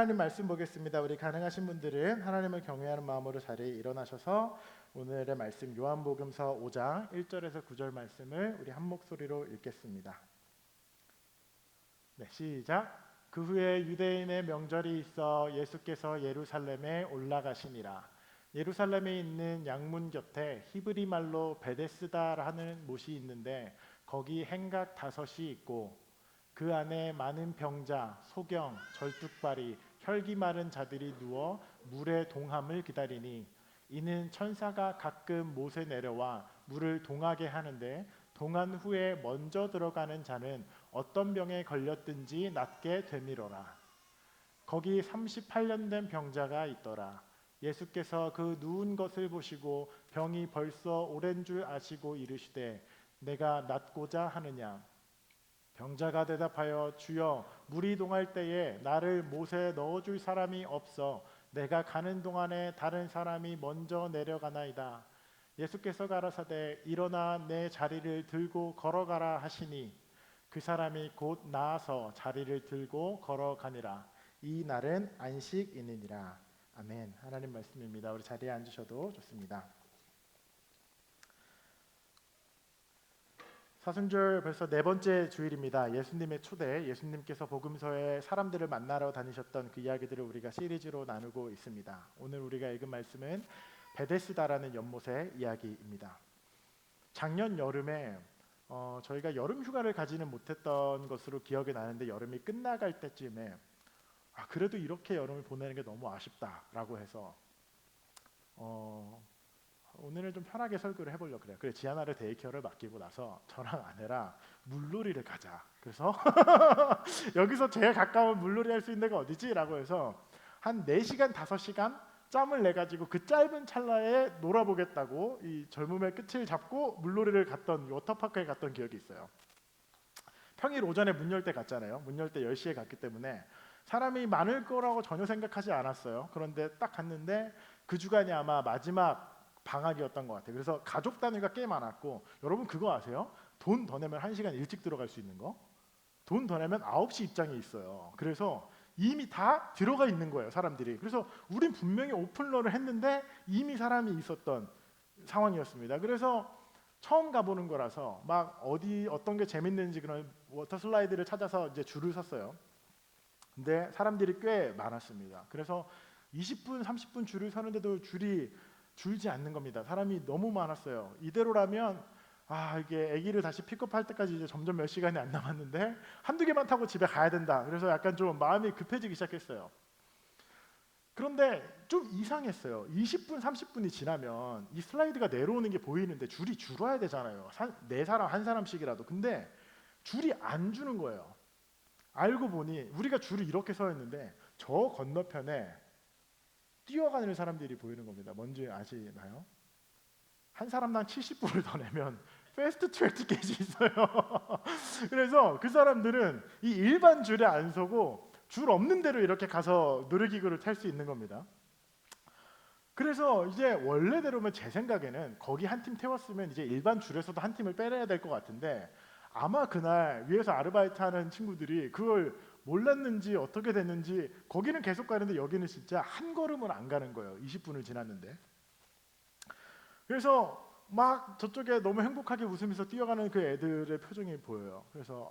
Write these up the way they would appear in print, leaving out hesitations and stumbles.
하나님 말씀 보겠습니다. 우리 가능하신 분들은 하나님을 경외하는 마음으로 자리에 일어나셔서 오늘의 말씀 요한복음서 5장 1절에서 9절 말씀을 우리 한 목소리로 읽겠습니다. 네, 시작. 그 후에 유대인의 명절이 있어 예수께서 예루살렘에 올라가시니라. 예루살렘에 있는 양문 곁에 히브리 말로 베데스다라는 못이 있는데 거기 행각 5이 있고 그 안에 많은 병자, 소경, 절뚝발이, 혈기 마른 자들이 누워 물의 동함을 기다리니 이는 천사가 가끔 못에 내려와 물을 동하게 하는데 동한 후에 먼저 들어가는 자는 어떤 병에 걸렸든지 낫게 되미로라. 거기 38년 된 병자가 있더라. 예수께서 그 누운 것을 보시고 병이 벌써 오랜 줄 아시고 이르시되 내가 낫고자 하느냐. 병자가 대답하여 주여 물이 동할 때에 나를 못에 넣어줄 사람이 없어 내가 가는 동안에 다른 사람이 먼저 내려가나이다. 예수께서 가라사대 일어나 내 자리를 들고 걸어가라 하시니 그 사람이 곧 나아서 자리를 들고 걸어가니라. 이 날은 안식이니라. 아멘. 하나님 말씀입니다. 우리 자리에 앉으셔도 좋습니다. 사순절 벌써 4번째 주일입니다. 예수님의 초대, 예수님께서 복음서에 사람들을 만나러 다니셨던 그 이야기들을 우리가 시리즈로 나누고 있습니다. 오늘 우리가 읽은 말씀은 베데스다라는 연못의 이야기입니다. 작년 여름에 저희가 여름 휴가를 가지는 못했던 것으로 기억이 나는데 여름이 끝나갈 때쯤에 그래도 이렇게 여름을 보내는 게 너무 아쉽다라고 해서 오늘은 좀 편하게 설교를 해보려고 그래요. 그래 지아나를 데이케어를 맡기고 나서 저랑 아내랑 물놀이를 가자. 그래서 여기서 제일 가까운 물놀이 할 수 있는 데가 어디지? 라고 해서 한 4시간 5시간 짬을 내가지고 그 짧은 찰나에 놀아보겠다고 이 젊음의 끝을 잡고 물놀이를 갔던 워터파크에 갔던 기억이 있어요. 평일 오전에 문 열 때 갔잖아요. 문 열 때 10시에 갔기 때문에 사람이 많을 거라고 전혀 생각하지 않았어요. 그런데 딱 갔는데 그 주간이 아마 마지막 방학이었던 것 같아요. 그래서 가족 단위가 꽤 많았고 여러분 그거 아세요? 돈 더 내면 1시간 일찍 들어갈 수 있는 거? 돈 더 내면 9시 입장이 있어요. 그래서 이미 다 들어가 있는 거예요, 사람들이. 그래서 우린 분명히 오픈런을 했는데 이미 사람이 있었던 상황이었습니다. 그래서 처음 가보는 거라서 막 어떤 게 재밌는지 그런 워터 슬라이드를 찾아서 이제 줄을 섰어요. 근데 사람들이 꽤 많았습니다. 그래서 20분, 30분 줄을 서는데도 줄이 줄지 않는 겁니다. 사람이 너무 많았어요. 이대로라면 이게 아기를 다시 픽업할 때까지 이제 점점 몇 시간이 안 남았는데 한두 개만 타고 집에 가야 된다. 그래서 약간 좀 마음이 급해지기 시작했어요. 그런데 좀 이상했어요. 20분, 30분이 지나면 이 슬라이드가 내려오는 게 보이는데 줄이 줄어야 되잖아요. 4사람, 한 사람씩이라도. 근데 줄이 안 주는 거예요. 알고 보니 우리가 줄을 이렇게 서 있는데 저 건너편에 뛰어가는 사람들이 보이는 겁니다. 뭔지 아시나요? 한 사람당 70불을 더 내면 패스트 트랙 티켓이 있어요. 그래서 그 사람들은 이 일반 줄에 안 서고 줄 없는 데로 이렇게 가서 놀이기구를 탈 수 있는 겁니다. 그래서 이제 원래대로면 제 생각에는 거기 한 팀 태웠으면 이제 일반 줄에서도 한 팀을 빼내야 될 것 같은데 아마 그날 위에서 아르바이트하는 친구들이 그걸 몰랐는지 어떻게 됐는지 거기는 계속 가는데 여기는 진짜 한 걸음을 안 가는 거예요. 20분을 지났는데. 그래서 막 저쪽에 너무 행복하게 웃으면서 뛰어가는 그 애들의 표정이 보여요. 그래서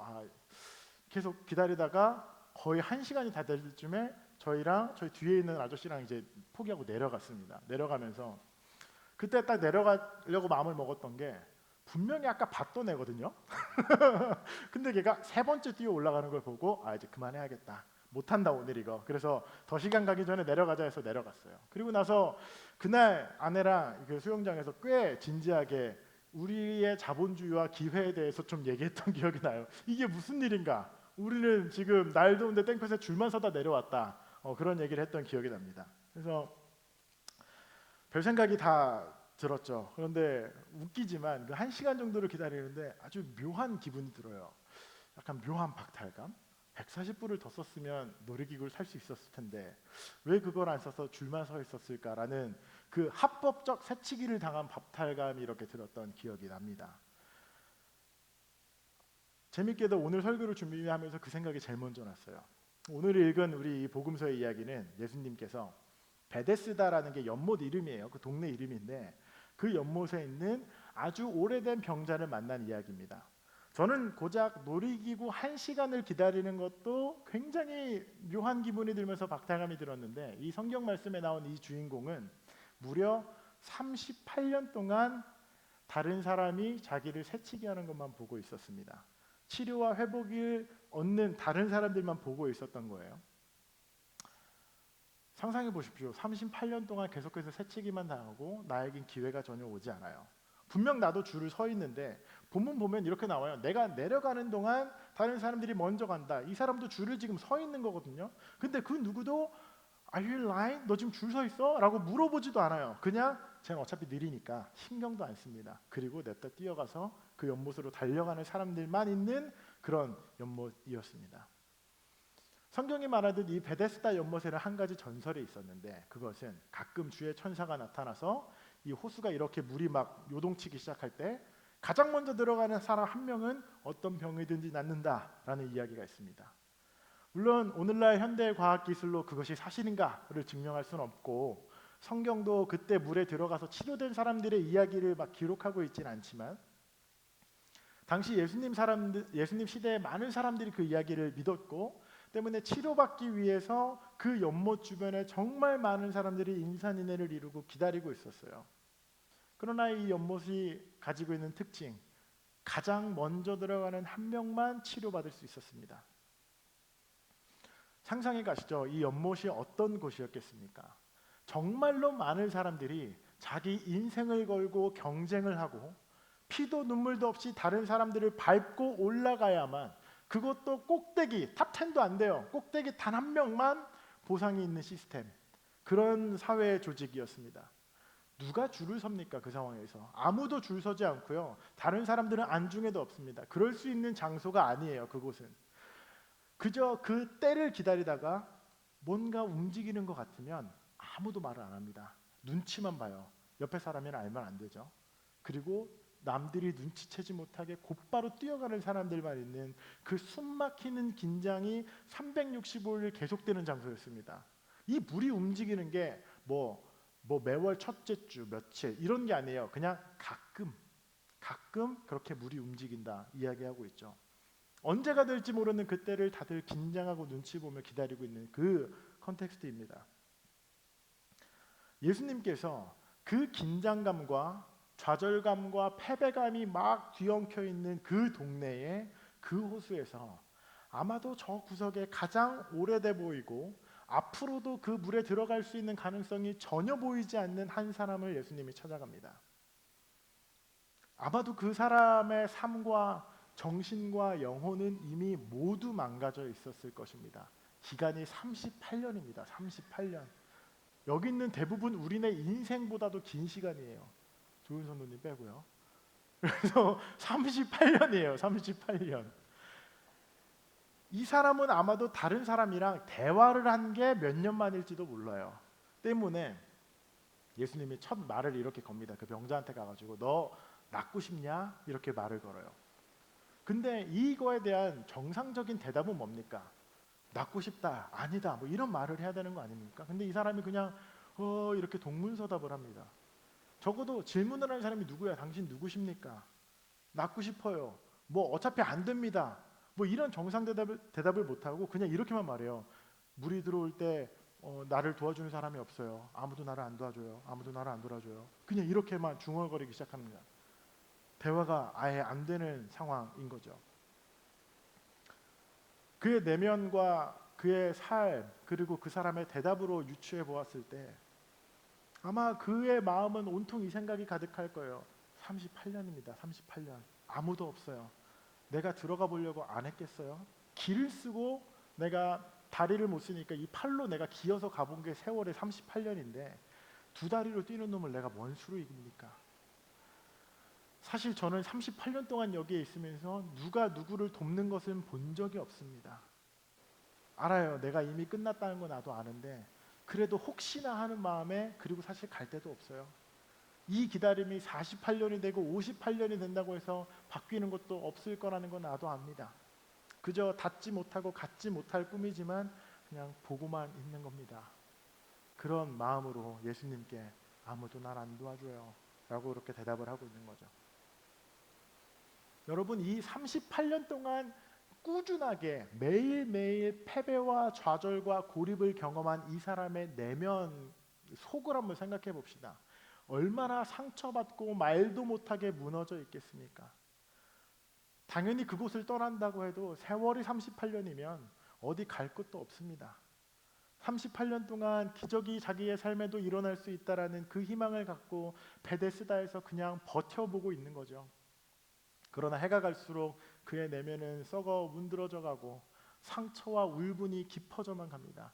계속 기다리다가 거의 1시간이 다 될 쯤에 저희랑 저희 뒤에 있는 아저씨랑 이제 포기하고 내려갔습니다. 내려가면서 그때 딱 내려가려고 마음을 먹었던 게 분명히 아까 봤던 애거든요. 근데 걔가 3번째 뛰어 올라가는 걸 보고 이제 그만해야겠다. 못한다 오늘 이거. 그래서 더 시간 가기 전에 내려가자 해서 내려갔어요. 그리고 나서 그날 아내랑 그 수영장에서 꽤 진지하게 우리의 자본주의와 기회에 대해서 좀 얘기했던 기억이 나요. 이게 무슨 일인가? 우리는 지금 날 더운데 땡볕에 줄만 서다 내려왔다. 그런 얘기를 했던 기억이 납니다. 그래서 별 생각이 다 들었죠. 그런데 웃기지만 그 1시간 정도를 기다리는데 아주 묘한 기분이 들어요. 약간 묘한 박탈감. 140불을 더 썼으면 놀이기구를 탈 수 있었을 텐데 왜 그걸 안 써서 줄만 서 있었을까라는 그 합법적 새치기를 당한 박탈감이 이렇게 들었던 기억이 납니다. 재밌게도 오늘 설교를 준비하면서 그 생각이 제일 먼저 났어요. 오늘 읽은 우리 이 복음서의 이야기는 예수님께서 베데스다라는 게 연못 이름이에요. 그 동네 이름인데 그 연못에 있는 아주 오래된 병자를 만난 이야기입니다. 저는 고작 놀이기구 1시간을 기다리는 것도 굉장히 묘한 기분이 들면서 박탈감이 들었는데, 이 성경 말씀에 나온 이 주인공은 무려 38년 동안 다른 사람이 자기를 새치게 하는 것만 보고 있었습니다. 치료와 회복을 얻는 다른 사람들만 보고 있었던 거예요. 상상해 보십시오. 38년 동안 계속해서 새치기만 당하고 나에겐 기회가 전혀 오지 않아요. 분명 나도 줄을 서 있는데 본문 보면 이렇게 나와요. 내가 내려가는 동안 다른 사람들이 먼저 간다. 이 사람도 줄을 지금 서 있는 거거든요. 근데 그 누구도 Are you lying? 너 지금 줄 서 있어? 라고 물어보지도 않아요. 그냥 쟤는 어차피 느리니까 신경도 안 씁니다. 그리고 냅다 뛰어가서 그 연못으로 달려가는 사람들만 있는 그런 연못이었습니다. 성경이 말하듯 이 베데스다 연못에는 한 가지 전설이 있었는데, 그것은 가끔 주의 천사가 나타나서 이 호수가 이렇게 물이 막 요동치기 시작할 때 가장 먼저 들어가는 사람 한 명은 어떤 병이든지 낫는다라는 이야기가 있습니다. 물론 오늘날 현대 과학 기술로 그것이 사실인가를 증명할 수는 없고, 성경도 그때 물에 들어가서 치료된 사람들의 이야기를 막 기록하고 있지는 않지만, 당시 예수님 시대에 많은 사람들이 그 이야기를 믿었고 때문에 치료받기 위해서 그 연못 주변에 정말 많은 사람들이 인산인해를 이루고 기다리고 있었어요. 그러나 이 연못이 가지고 있는 특징, 가장 먼저 들어가는 한 명만 치료받을 수 있었습니다. 상상해 가시죠. 이 연못이 어떤 곳이었겠습니까? 정말로 많은 사람들이 자기 인생을 걸고 경쟁을 하고 피도 눈물도 없이 다른 사람들을 밟고 올라가야만, 그것도 꼭대기, 탑 10도 안 돼요. 꼭대기 단 한 명만 보상이 있는 시스템, 그런 사회 조직이었습니다. 누가 줄을 섭니까? 그 상황에서 아무도 줄 서지 않고요. 다른 사람들은 안중에도 없습니다. 그럴 수 있는 장소가 아니에요. 그곳은 그저 그 때를 기다리다가 뭔가 움직이는 것 같으면 아무도 말을 안 합니다. 눈치만 봐요. 옆에 사람이 알면 안 되죠. 그리고 남들이 눈치채지 못하게 곧바로 뛰어가는 사람들만 있는 그 숨막히는 긴장이 365일 계속되는 장소였습니다. 이 물이 움직이는 게 뭐 매월 첫째 주 며칠 이런 게 아니에요. 그냥 가끔 그렇게 물이 움직인다 이야기하고 있죠. 언제가 될지 모르는 그때를 다들 긴장하고 눈치 보며 기다리고 있는 그 컨텍스트입니다. 예수님께서 그 긴장감과 좌절감과 패배감이 막 뒤엉켜 있는 그 동네에, 그 호수에서 아마도 저 구석에 가장 오래돼 보이고 앞으로도 그 물에 들어갈 수 있는 가능성이 전혀 보이지 않는 한 사람을 예수님이 찾아갑니다. 아마도 그 사람의 삶과 정신과 영혼은 이미 모두 망가져 있었을 것입니다. 기간이 38년입니다. 38년. 여기 있는 대부분 우리네 인생보다도 긴 시간이에요. 조윤선 누님 빼고요. 그래서 38년이에요. 38년. 이 사람은 아마도 다른 사람이랑 대화를 한 게 몇 년 만일지도 몰라요. 때문에 예수님이 첫 말을 이렇게 겁니다. 그 병자한테 가가지고 너 낫고 싶냐? 이렇게 말을 걸어요. 근데 이거에 대한 정상적인 대답은 뭡니까? 낫고 싶다, 아니다, 뭐 이런 말을 해야 되는 거 아닙니까? 근데 이 사람이 그냥 이렇게 동문서답을 합니다. 적어도 질문을 하는 사람이 누구야? 당신 누구십니까? 낫고 싶어요. 뭐 어차피 안 됩니다. 뭐 이런 정상 대답을 못하고 그냥 이렇게만 말해요. 물이 들어올 때 나를 도와주는 사람이 없어요. 아무도 나를 안 도와줘요. 아무도 나를 안 도와줘요. 그냥 이렇게만 중얼거리기 시작합니다. 대화가 아예 안 되는 상황인 거죠. 그의 내면과 그의 삶, 그리고 그 사람의 대답으로 유추해 보았을 때 아마 그의 마음은 온통 이 생각이 가득할 거예요. 38년입니다. 38년. 아무도 없어요. 내가 들어가 보려고 안 했겠어요? 길을 쓰고 내가 다리를 못 쓰니까 이 팔로 내가 기어서 가본 게 세월에 38년인데 두 다리로 뛰는 놈을 내가 뭔 수로 이깁니까? 사실 저는 38년 동안 여기에 있으면서 누가 누구를 돕는 것은 본 적이 없습니다. 알아요. 내가 이미 끝났다는 건 나도 아는데 그래도 혹시나 하는 마음에, 그리고 사실 갈 데도 없어요. 이 기다림이 48년이 되고 58년이 된다고 해서 바뀌는 것도 없을 거라는 건 나도 압니다. 그저 닿지 못하고 갖지 못할 꿈이지만 그냥 보고만 있는 겁니다. 그런 마음으로 예수님께 아무도 날 안 도와줘요 라고 그렇게 대답을 하고 있는 거죠. 여러분, 이 38년 동안 꾸준하게 매일매일 패배와 좌절과 고립을 경험한 이 사람의 내면 속을 한번 생각해 봅시다. 얼마나 상처받고 말도 못하게 무너져 있겠습니까? 당연히 그곳을 떠난다고 해도 세월이 38년이면 어디 갈 곳도 없습니다. 38년 동안 기적이 자기의 삶에도 일어날 수 있다라는 그 희망을 갖고 베데스다에서 그냥 버텨보고 있는 거죠. 그러나 해가 갈수록 그의 내면은 썩어 문드러져 가고 상처와 울분이 깊어져만 갑니다.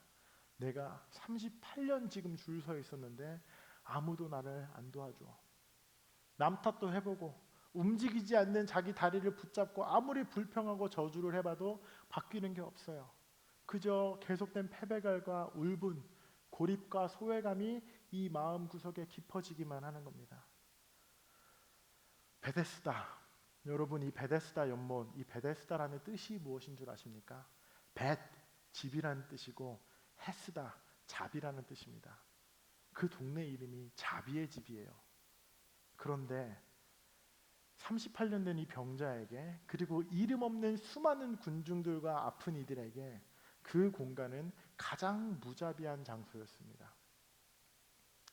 내가 38년 지금 줄 서 있었는데 아무도 나를 안 도와줘. 남 탓도 해보고 움직이지 않는 자기 다리를 붙잡고 아무리 불평하고 저주를 해봐도 바뀌는 게 없어요. 그저 계속된 패배감과 울분, 고립과 소외감이 이 마음 구석에 깊어지기만 하는 겁니다. 베데스다. 여러분, 이 베데스다 연못, 이 베데스다라는 뜻이 무엇인 줄 아십니까? 벳, 집이라는 뜻이고 헤스다, 자비라는 뜻입니다. 그 동네 이름이 자비의 집이에요. 그런데 38년 된 이 병자에게, 그리고 이름 없는 수많은 군중들과 아픈 이들에게 그 공간은 가장 무자비한 장소였습니다.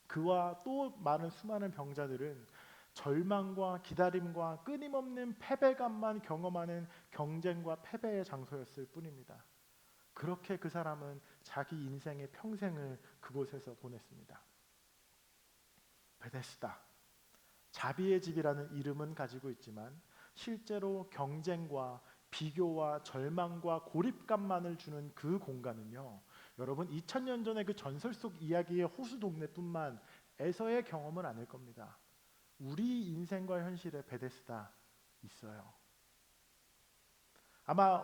그와 또 많은 수많은 병자들은 절망과 기다림과 끊임없는 패배감만 경험하는 경쟁과 패배의 장소였을 뿐입니다. 그렇게 그 사람은 자기 인생의 평생을 그곳에서 보냈습니다. 베데스다, 자비의 집이라는 이름은 가지고 있지만 실제로 경쟁과 비교와 절망과 고립감만을 주는 그 공간은요, 여러분 2000년 전의 그 전설 속 이야기의 호수 동네뿐만에서의 경험은 아닐 겁니다. 우리 인생과 현실의 베데스다 있어요. 아마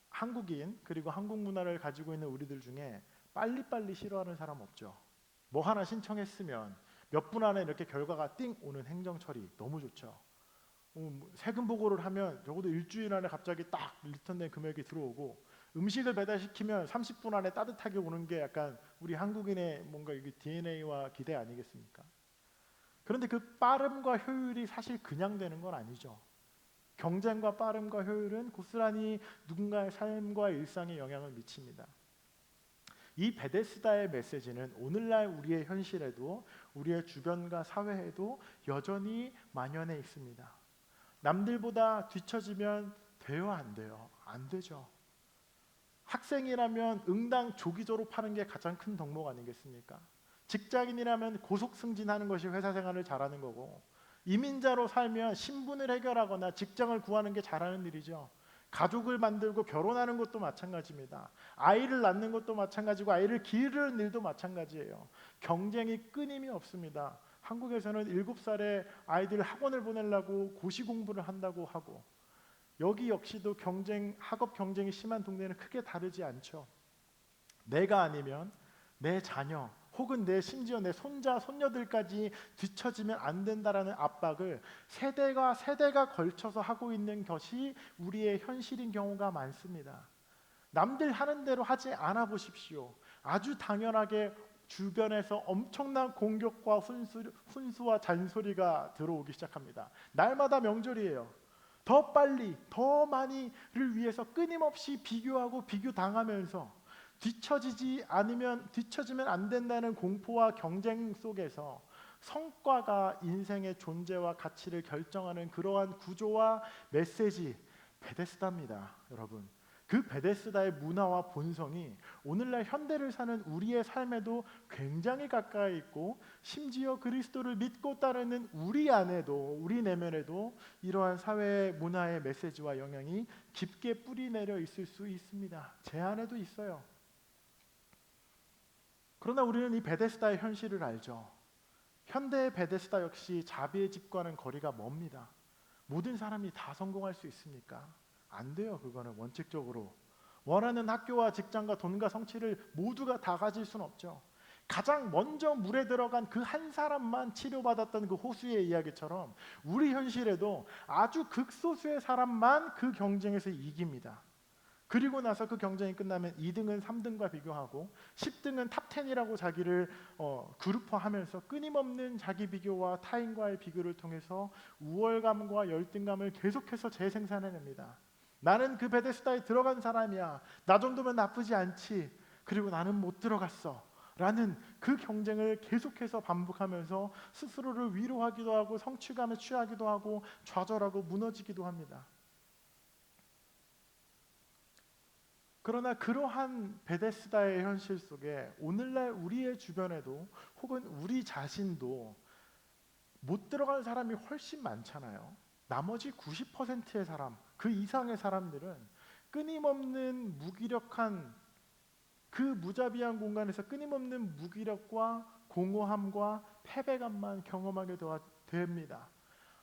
한국인 그리고 한국 문화를 가지고 있는 우리들 중에 빨리빨리 싫어하는 사람 없죠. 뭐 하나 신청했으면 몇 분 안에 이렇게 결과가 띵 오는 행정 처리 너무 좋죠. 세금 보고를 하면 적어도 일주일 안에 갑자기 딱 리턴된 금액이 들어오고, 음식을 배달시키면 30분 안에 따뜻하게 오는 게 약간 우리 한국인의 뭔가 이게 DNA와 기대 아니겠습니까? 그런데 그 빠름과 효율이 사실 그냥 되는 건 아니죠. 경쟁과 빠름과 효율은 고스란히 누군가의 삶과 일상에 영향을 미칩니다. 이 베데스다의 메시지는 오늘날 우리의 현실에도, 우리의 주변과 사회에도 여전히 만연해 있습니다. 남들보다 뒤처지면 돼요, 안 돼요? 안 되죠. 학생이라면 응당 조기 졸업하는 게 가장 큰 덕목 아니겠습니까? 직장인이라면 고속 승진하는 것이 회사 생활을 잘하는 거고, 이민자로 살면 신분을 해결하거나 직장을 구하는 게 잘하는 일이죠. 가족을 만들고 결혼하는 것도 마찬가지입니다. 아이를 낳는 것도 마찬가지고 아이를 기르는 일도 마찬가지예요. 경쟁이 끊임이 없습니다. 한국에서는 7살에 아이들 학원을 보내려고 고시 공부를 한다고 하고, 여기 역시도 학업 경쟁이 심한 동네는 크게 다르지 않죠. 내가 아니면 내 자녀 혹은 심지어 내 손자, 손녀들까지 뒤처지면 안 된다라는 압박을 세대가 걸쳐서 하고 있는 것이 우리의 현실인 경우가 많습니다. 남들 하는 대로 하지 않아 보십시오. 아주 당연하게 주변에서 엄청난 공격과 훈수와 잔소리가 들어오기 시작합니다. 날마다 명절이에요. 더 빨리, 더 많이를 위해서 끊임없이 비교하고 비교당하면서 뒤처지면 안 된다는 공포와 경쟁 속에서 성과가 인생의 존재와 가치를 결정하는 그러한 구조와 메시지, 베데스다입니다, 여러분. 그 베데스다의 문화와 본성이 오늘날 현대를 사는 우리의 삶에도 굉장히 가까이 있고, 심지어 그리스도를 믿고 따르는 우리 안에도, 우리 내면에도 이러한 사회 문화의 메시지와 영향이 깊게 뿌리내려 있을 수 있습니다. 제 안에도 있어요. 그러나 우리는 이 베데스다의 현실을 알죠. 현대의 베데스다 역시 자비의 집과는 거리가 멉니다. 모든 사람이 다 성공할 수 있습니까? 안 돼요. 그거는 원칙적으로. 원하는 학교와 직장과 돈과 성취를 모두가 다 가질 수는 없죠. 가장 먼저 물에 들어간 그 한 사람만 치료받았던 그 호수의 이야기처럼 우리 현실에도 아주 극소수의 사람만 그 경쟁에서 이깁니다. 그리고 나서 그 경쟁이 끝나면 2등은 3등과 비교하고 10등은 탑 10이라고 자기를 그룹화하면서 끊임없는 자기 비교와 타인과의 비교를 통해서 우월감과 열등감을 계속해서 재생산해냅니다. 나는 그 베데스다에 들어간 사람이야. 나 정도면 나쁘지 않지. 그리고 나는 못 들어갔어. 라는 그 경쟁을 계속해서 반복하면서 스스로를 위로하기도 하고 성취감에 취하기도 하고 좌절하고 무너지기도 합니다. 그러나 그러한 베데스다의 현실 속에 오늘날 우리의 주변에도 혹은 우리 자신도 못 들어간 사람이 훨씬 많잖아요. 나머지 90%의 사람, 그 이상의 사람들은 끊임없는 무기력한 그 무자비한 공간에서 끊임없는 무기력과 공허함과 패배감만 경험하게 됩니다.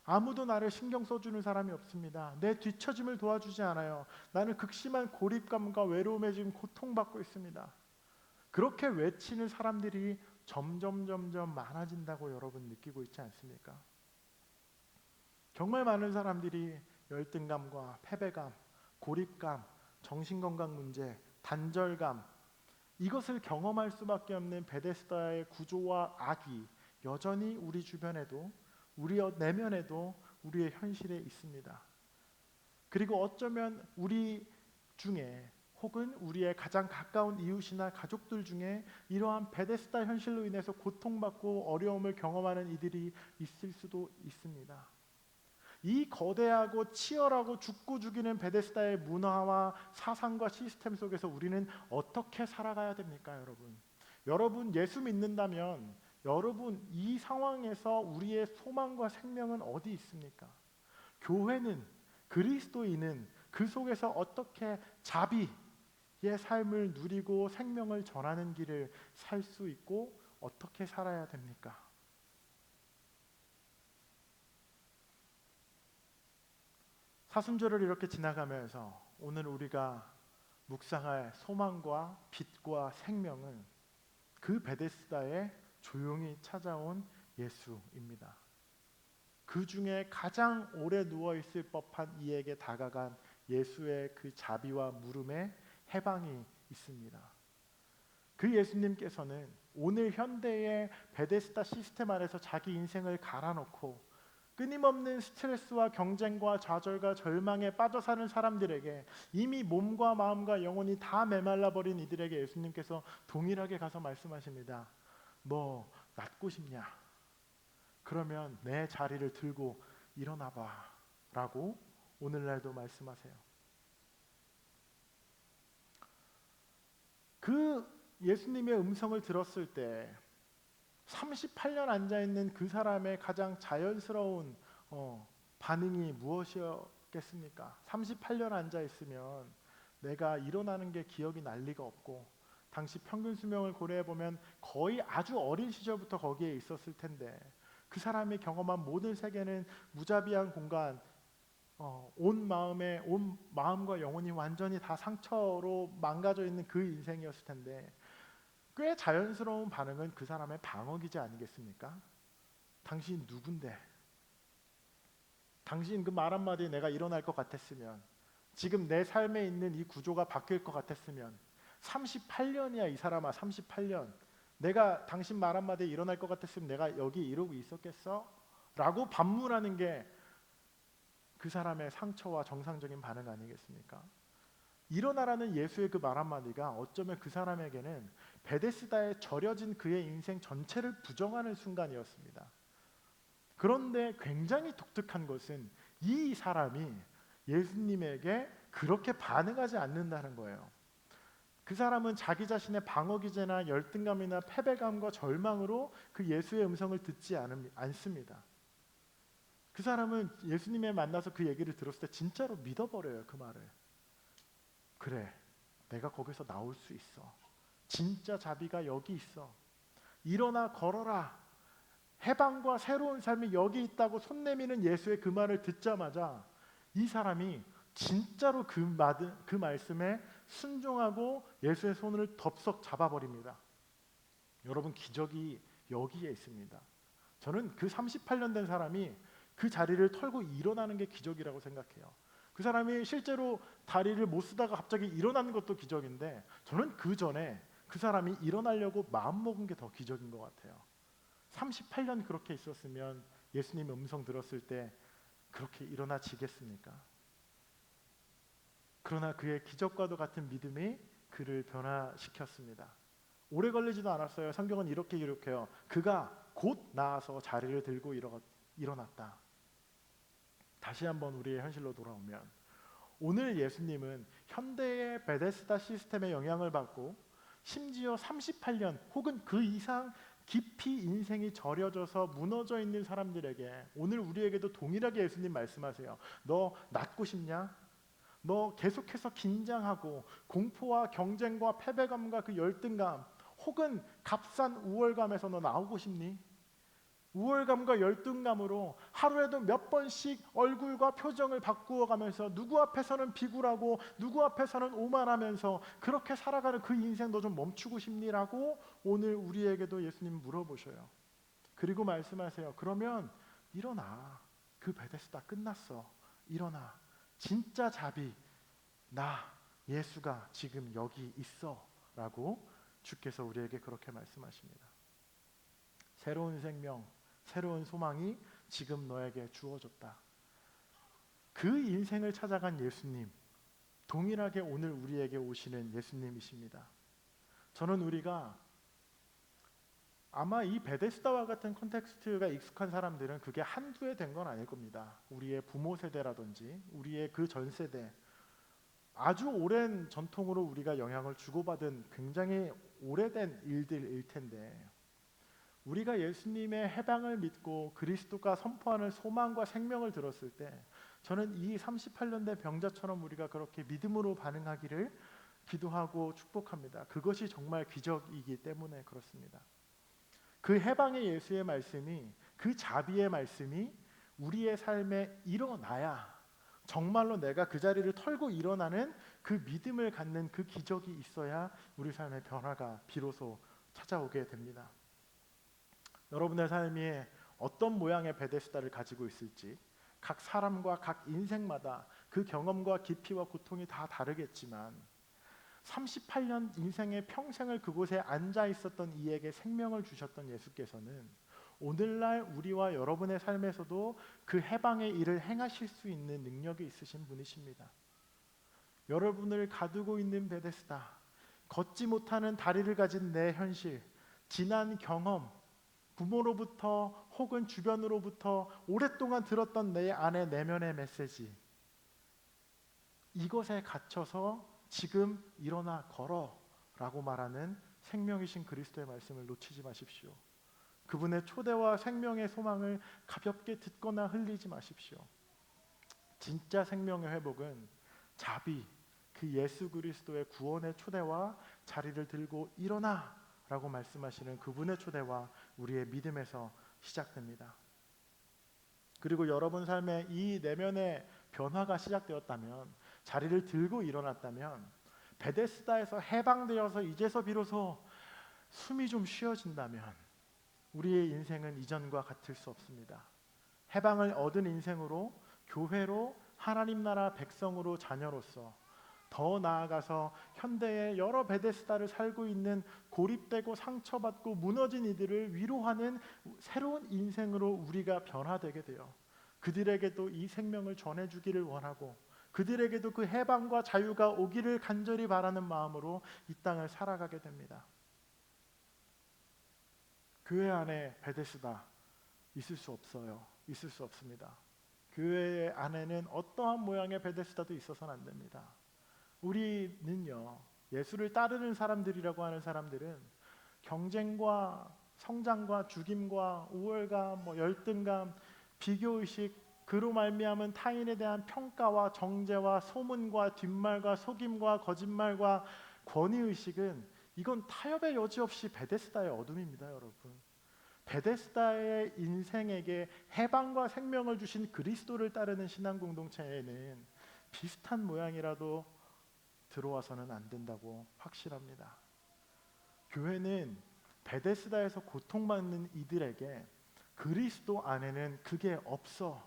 아무도 나를 신경 써주는 사람이 없습니다. 내 뒤처짐을 도와주지 않아요. 나는 극심한 고립감과 외로움에 지금 고통받고 있습니다. 그렇게 외치는 사람들이 점점 많아진다고 여러분 느끼고 있지 않습니까? 정말 많은 사람들이 열등감과 패배감, 고립감, 정신건강 문제, 단절감, 이것을 경험할 수밖에 없는 베데스다의 구조와 악이 여전히 우리 주변에도, 우리 내면에도, 우리의 현실에 있습니다. 그리고 어쩌면 우리 중에 혹은 우리의 가장 가까운 이웃이나 가족들 중에 이러한 베데스다 현실로 인해서 고통받고 어려움을 경험하는 이들이 있을 수도 있습니다. 이 거대하고 치열하고 죽고 죽이는 베데스다의 문화와 사상과 시스템 속에서 우리는 어떻게 살아가야 됩니까, 여러분? 여러분 예수 믿는다면 여러분 이 상황에서 우리의 소망과 생명은 어디 있습니까? 교회는, 그리스도인은 그 속에서 어떻게 자비의 삶을 누리고 생명을 전하는 길을 살 수 있고 어떻게 살아야 됩니까? 사순절을 이렇게 지나가면서 오늘 우리가 묵상할 소망과 빛과 생명은 그 베데스다에 조용히 찾아온 예수입니다. 그 중에 가장 오래 누워 있을 법한 이에게 다가간 예수의 그 자비와 물음에 해방이 있습니다. 그 예수님께서는 오늘 현대의 베데스다 시스템 안에서 자기 인생을 갈아놓고 끊임없는 스트레스와 경쟁과 좌절과 절망에 빠져 사는 사람들에게, 이미 몸과 마음과 영혼이 다 메말라 버린 이들에게 예수님께서 동일하게 가서 말씀하십니다. 너 낫고 싶냐? 그러면 내 자리를 들고 일어나 봐 라고 오늘날도 말씀하세요. 그 예수님의 음성을 들었을 때 38년 앉아있는 그 사람의 가장 자연스러운 반응이 무엇이었겠습니까? 38년 앉아있으면 내가 일어나는 게 기억이 날 리가 없고, 당시 평균 수명을 고려해보면 거의 아주 어린 시절부터 거기에 있었을 텐데, 그 사람이 경험한 모든 세계는 무자비한 공간, 온 마음과 영혼이 완전히 다 상처로 망가져 있는 그 인생이었을 텐데, 꽤 자연스러운 반응은 그 사람의 방어기제 아니겠습니까? 당신 누군데? 당신 그 말 한마디에 내가 일어날 것 같았으면, 지금 내 삶에 있는 이 구조가 바뀔 것 같았으면, 38년이야 이 사람아, 38년. 내가 당신 말 한마디에 일어날 것 같았으면 내가 여기 이러고 있었겠어? 라고 반문하는 게 그 사람의 상처와 정상적인 반응 아니겠습니까? 일어나라는 예수의 그 말 한마디가 어쩌면 그 사람에게는 베데스다에 절여진 그의 인생 전체를 부정하는 순간이었습니다. 그런데 굉장히 독특한 것은 이 사람이 예수님에게 그렇게 반응하지 않는다는 거예요. 그 사람은 자기 자신의 방어기제나 열등감이나 패배감과 절망으로 그 예수의 음성을 듣지 않습니다. 그 사람은 예수님에 만나서 그 얘기를 들었을 때 진짜로 믿어버려요, 그 말을. 그래, 내가 거기서 나올 수 있어. 진짜 자비가 여기 있어. 일어나 걸어라. 해방과 새로운 삶이 여기 있다고 손 내미는 예수의 그 말을 듣자마자 이 사람이 진짜로 그 말씀에 순종하고 예수의 손을 덥석 잡아버립니다. 여러분, 기적이 여기에 있습니다. 저는 그 38년 된 사람이 그 자리를 털고 일어나는 게 기적이라고 생각해요. 그 사람이 실제로 다리를 못 쓰다가 갑자기 일어나는 것도 기적인데 저는 그 전에 그 사람이 일어나려고 마음먹은 게 더 기적인 것 같아요. 38년 그렇게 있었으면 예수님 음성 들었을 때 그렇게 일어나지겠습니까? 그러나 그의 기적과도 같은 믿음이 그를 변화시켰습니다. 오래 걸리지도 않았어요. 성경은 이렇게 기록해요. 그가 곧 나아서 자리를 들고 일어났다. 다시 한번 우리의 현실로 돌아오면 오늘 예수님은 현대의 베데스다 시스템의 영향을 받고 심지어 38년 혹은 그 이상 깊이 인생이 절여져서 무너져 있는 사람들에게 오늘 우리에게도 동일하게 예수님 말씀하세요. 너 낫고 싶냐? 너 계속해서 긴장하고 공포와 경쟁과 패배감과 그 열등감 혹은 값싼 우월감에서 너 나오고 싶니? 우월감과 열등감으로 하루에도 몇 번씩 얼굴과 표정을 바꾸어가면서 누구 앞에서는 비굴하고 누구 앞에서는 오만하면서 그렇게 살아가는 그 인생 너 좀 멈추고 싶니라고 오늘 우리에게도 예수님 물어보셔요. 그리고 말씀하세요. 그러면 일어나. 그 베데스다 끝났어. 일어나. 진짜 자비 나 예수가 지금 여기 있어 라고 주께서 우리에게 그렇게 말씀하십니다. 새로운 생명, 새로운 소망이 지금 너에게 주어졌다. 그 인생을 찾아간 예수님, 동일하게 오늘 우리에게 오시는 예수님이십니다. 저는 우리가 아마 이 베데스다와 같은 콘텍스트가 익숙한 사람들은 그게 한두 해 된 건 아닐 겁니다. 우리의 부모 세대라든지 우리의 그 전 세대 아주 오랜 전통으로 우리가 영향을 주고받은 굉장히 오래된 일들일 텐데 우리가 예수님의 해방을 믿고 그리스도가 선포하는 소망과 생명을 들었을 때 저는 이 38년 된 병자처럼 우리가 그렇게 믿음으로 반응하기를 기도하고 축복합니다. 그것이 정말 기적이기 때문에 그렇습니다. 그 해방의 예수의 말씀이 그 자비의 말씀이 우리의 삶에 일어나야 정말로 내가 그 자리를 털고 일어나는 그 믿음을 갖는 그 기적이 있어야 우리 삶의 변화가 비로소 찾아오게 됩니다. 여러분의 삶이 어떤 모양의 베데스다를 가지고 있을지 각 사람과 각 인생마다 그 경험과 깊이와 고통이 다 다르겠지만 38년 인생의 평생을 그곳에 앉아 있었던 이에게 생명을 주셨던 예수께서는 오늘날 우리와 여러분의 삶에서도 그 해방의 일을 행하실 수 있는 능력이 있으신 분이십니다. 여러분을 가두고 있는 베데스다, 걷지 못하는 다리를 가진 내 현실, 지난 경험, 부모로부터 혹은 주변으로부터 오랫동안 들었던 내 안의 내면의 메시지, 이것에 갇혀서 지금 일어나 걸어 라고 말하는 생명이신 그리스도의 말씀을 놓치지 마십시오. 그분의 초대와 생명의 소망을 가볍게 듣거나 흘리지 마십시오. 진짜 생명의 회복은 자비, 그 예수 그리스도의 구원의 초대와 자리를 들고 일어나 라고 말씀하시는 그분의 초대와 우리의 믿음에서 시작됩니다. 그리고 여러분 삶에 이 내면의 변화가 시작되었다면, 자리를 들고 일어났다면, 베데스다에서 해방되어서 이제서 비로소 숨이 좀 쉬어진다면 우리의 인생은 이전과 같을 수 없습니다. 해방을 얻은 인생으로, 교회로, 하나님 나라 백성으로, 자녀로서 더 나아가서 현대의 여러 베데스다를 살고 있는 고립되고 상처받고 무너진 이들을 위로하는 새로운 인생으로 우리가 변화되게 돼요. 그들에게도 이 생명을 전해주기를 원하고 그들에게도 그 해방과 자유가 오기를 간절히 바라는 마음으로 이 땅을 살아가게 됩니다. 교회 안에 베데스다 있을 수 없어요. 있을 수 없습니다. 교회 안에는 어떠한 모양의 베데스다도 있어서는 안 됩니다. 우리는요, 예수를 따르는 사람들이라고 하는 사람들은 경쟁과 성장과 죽임과 우월감, 열등감, 비교의식, 그로 말미암은 타인에 대한 평가와 정죄와 소문과 뒷말과 속임과 거짓말과 권위의식은 이건 타협의 여지 없이 베데스다의 어둠입니다, 여러분. 베데스다의 인생에게 해방과 생명을 주신 그리스도를 따르는 신앙 공동체에는 비슷한 모양이라도 들어와서는 안 된다고 확실합니다. 교회는 베데스다에서 고통받는 이들에게 그리스도 안에는 그게 없어,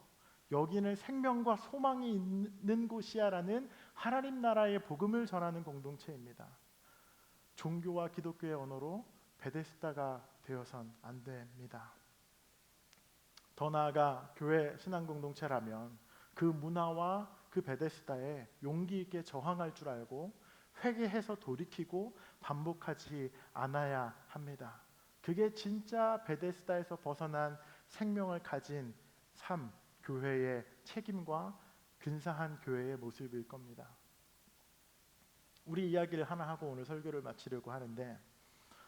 여기는 생명과 소망이 있는 곳이야라는 하나님 나라의 복음을 전하는 공동체입니다. 종교와 기독교의 언어로 베데스다가 되어선 안 됩니다. 더 나아가 교회 신앙 공동체라면 그 문화와 그 베데스다에 용기 있게 저항할 줄 알고 회개해서 돌이키고 반복하지 않아야 합니다. 그게 진짜 베데스다에서 벗어난 생명을 가진 삶, 교회의 책임과 근사한 교회의 모습일 겁니다. 우리 이야기를 하나 하고 오늘 설교를 마치려고 하는데,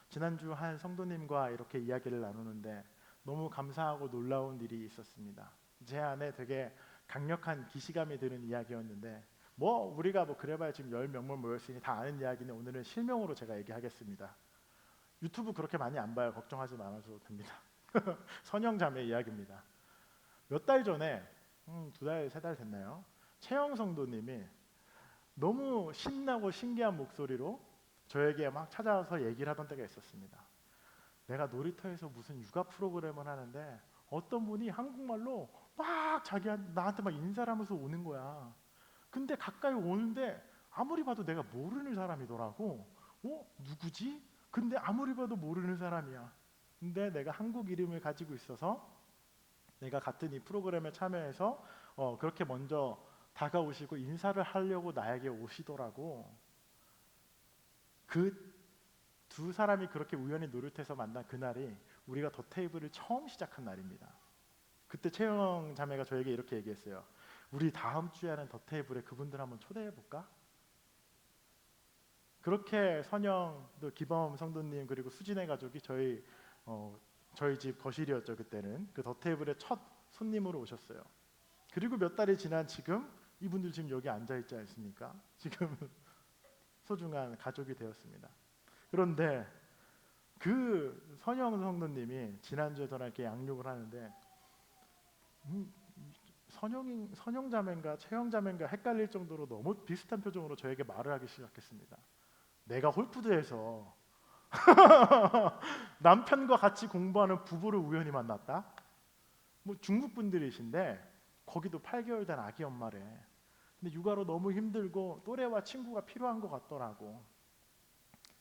지난주 한 성도님과 이렇게 이야기를 나누는데 너무 감사하고 놀라운 일이 있었습니다. 제 안에 되게 강력한 기시감이 드는 이야기였는데, 우리가 그래봐야 지금 10명만 모였으니 다 아는 이야기는 오늘은 실명으로 제가 얘기하겠습니다. 유튜브 그렇게 많이 안 봐요. 걱정하지 말아도 됩니다. 선영자매 이야기입니다. 몇 달 전에 2달, 3달 됐나요? 채영 성도님이 너무 신나고 신기한 목소리로 저에게 막 찾아와서 얘기를 하던 때가 있었습니다. 내가 놀이터에서 무슨 육아 프로그램을 하는데 어떤 분이 한국말로 막 나한테 막 인사를 하면서 오는 거야. 근데 가까이 오는데 아무리 봐도 내가 모르는 사람이더라고. 누구지? 근데 아무리 봐도 모르는 사람이야. 근데 내가 한국 이름을 가지고 있어서 내가 같은 이 프로그램에 참여해서 그렇게 먼저 다가오시고 인사를 하려고 나에게 오시더라고. 그 두 사람이 그렇게 우연히 놀이터에서 만난 그날이 우리가 더 테이블을 처음 시작한 날입니다. 그때 채영 자매가 저에게 이렇게 얘기했어요. 우리 다음 주에 하는 더 테이블에 그분들 한번 초대해 볼까? 그렇게 선영도 기범 성도님 그리고 수진의 가족이 저희 집 거실이었죠. 그때는 그 더 테이블의 첫 손님으로 오셨어요. 그리고 몇 달이 지난 지금 이분들 지금 여기 앉아 있지 않습니까? 지금 소중한 가족이 되었습니다. 그런데 그 선영 성도님이 지난주에 저랑 이렇게 양육을 하는데 선영 자매인가 채영 자매인가 헷갈릴 정도로 너무 비슷한 표정으로 저에게 말을 하기 시작했습니다. 내가 홀푸드에서 남편과 같이 공부하는 부부를 우연히 만났다. 중국 분들이신데 거기도 8개월 된 아기 엄마래. 근데 육아로 너무 힘들고 또래와 친구가 필요한 것 같더라고.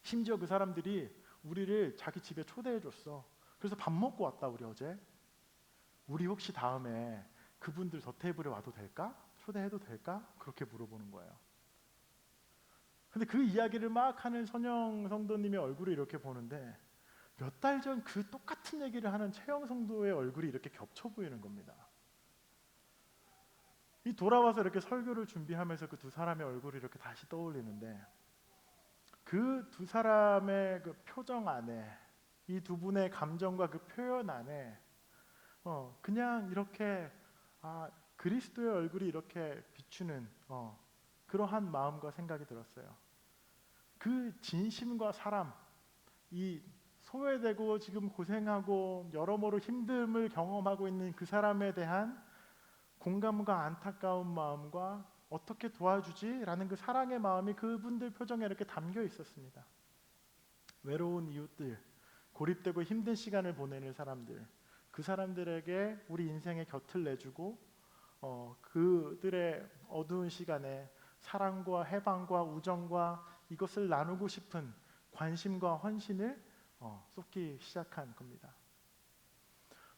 심지어 그 사람들이 우리를 자기 집에 초대해 줬어. 그래서 밥 먹고 왔다 우리 어제. 우리 혹시 다음에 그분들 더 테이블에 와도 될까? 초대해도 될까? 그렇게 물어보는 거예요. 근데 그 이야기를 막 하는 선영 성도님의 얼굴을 이렇게 보는데 몇 달 전 그 똑같은 얘기를 하는 채영 성도의 얼굴이 이렇게 겹쳐 보이는 겁니다. 이 돌아와서 이렇게 설교를 준비하면서 그 두 사람의 얼굴이 이렇게 다시 떠올리는데 그 두 사람의 그 표정 안에 이 두 분의 감정과 그 표현 안에 그냥 이렇게 그리스도의 얼굴이 이렇게 비추는 그러한 마음과 생각이 들었어요. 그 진심과 사람, 이 소외되고 지금 고생하고 여러모로 힘듦을 경험하고 있는 그 사람에 대한 공감과 안타까운 마음과 어떻게 도와주지? 라는 그 사랑의 마음이 그분들 표정에 이렇게 담겨 있었습니다. 외로운 이웃들, 고립되고 힘든 시간을 보내는 사람들, 그 사람들에게 우리 인생의 곁을 내주고 그들의 어두운 시간에 사랑과 해방과 우정과 이것을 나누고 싶은 관심과 헌신을 쏟기 시작한 겁니다.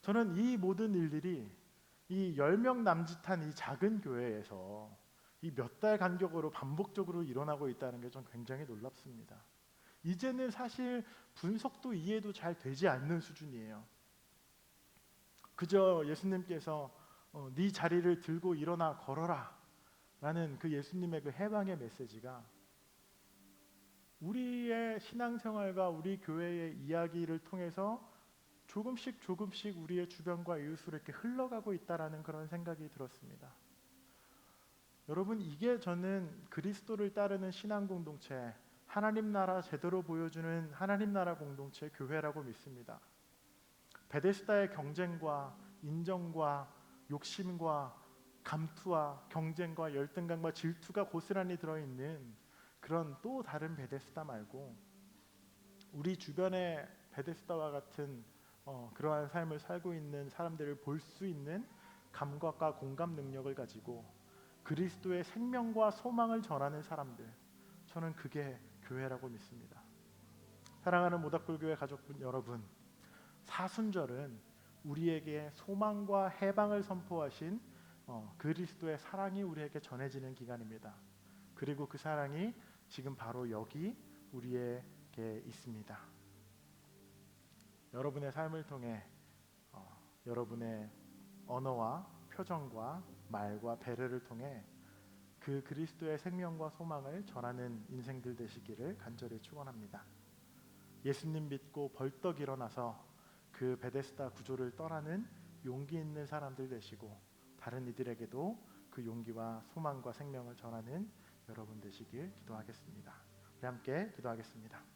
저는 이 모든 일들이 이 10명 남짓한 이 작은 교회에서 이 몇 달 간격으로 반복적으로 일어나고 있다는 게 전 굉장히 놀랍습니다. 이제는 사실 분석도 이해도 잘 되지 않는 수준이에요. 그저 예수님께서 네 자리를 들고 일어나 걸어라 라는 그 예수님의 그 해방의 메시지가 우리의 신앙생활과 우리 교회의 이야기를 통해서 조금씩 우리의 주변과 이웃으로 이렇게 흘러가고 있다라는 그런 생각이 들었습니다. 여러분, 이게 저는 그리스도를 따르는 신앙 공동체, 하나님 나라 제대로 보여주는 하나님 나라 공동체 교회라고 믿습니다. 베데스다의 경쟁과 인정과 욕심과 감투와 경쟁과 열등감과 질투가 고스란히 들어있는 그런 또 다른 베데스다 말고 우리 주변의 베데스다와 같은 그러한 삶을 살고 있는 사람들을 볼 수 있는 감각과 공감 능력을 가지고 그리스도의 생명과 소망을 전하는 사람들, 저는 그게 교회라고 믿습니다. 사랑하는 모닥불교회 가족분 여러분, 사순절은 우리에게 소망과 해방을 선포하신 그리스도의 사랑이 우리에게 전해지는 기간입니다. 그리고 그 사랑이 지금 바로 여기 우리에게 있습니다. 여러분의 삶을 통해 여러분의 언어와 표정과 말과 배려를 통해 그 그리스도의 생명과 소망을 전하는 인생들 되시기를 간절히 축원합니다. 예수님 믿고 벌떡 일어나서 그 베데스다 구조를 떠나는 용기 있는 사람들 되시고 다른 이들에게도 그 용기와 소망과 생명을 전하는 여러분 되시길 기도하겠습니다. 우리 함께 기도하겠습니다.